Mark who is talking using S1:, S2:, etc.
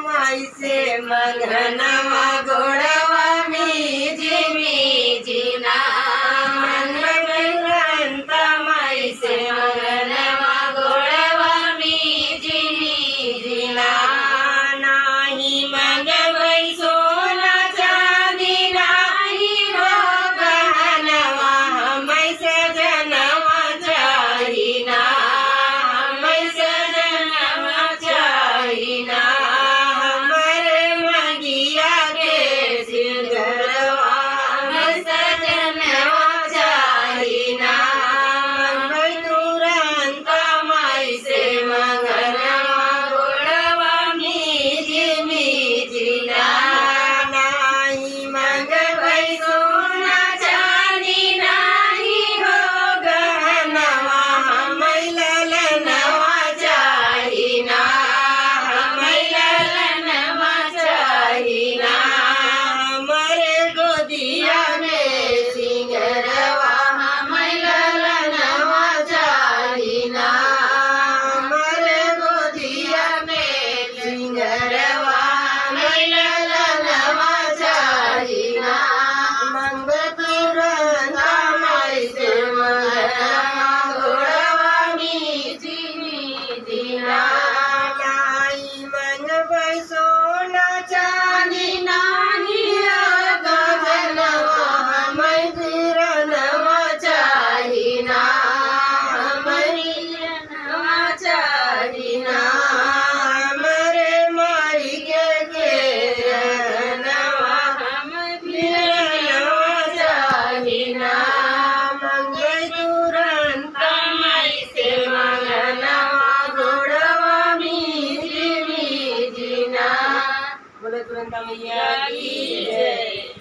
S1: माई से मंगनवा गोड़वा मीजी मीजी ना मंगनत माई से मंगनवा गोड़वा मीजी मीजी ना नाही मंगवई सोना चांदी नाही हो गहनवा हमें सजनवा चाही ना हमें सजनवा चाही ना हमरे मंगिया के सिंगरवा हमें सजनवा चाही ना मंगई तुरंत माई से मंगनवा गोड़वा मीजी मीजी ना नाही मंगवई सोना चांदी नाही हो गहनवा हमें ललनवा चाही ना हमें ललनवा चाही ना हमरे गोदिया में सिंगरवा हमें ललनवा चाही ना हमरे गोदिया में सिंगरवा हमें ललनवा चाही ना मंग तुरंत माई से मंगनवा गोड़वा मीजी मीजी ना नाही मंगवई सोना चांदी नाही हो गहनवा हमें हिरनवा चाही ना हमें हिरनवा चाही ना हमरे माई के रहनवा हमें हिरनवा चाही ना मंगई तुरंत माई से मंगनवा गोड़वा मीजी मीजी ना बोले तुरंत मैया की जय।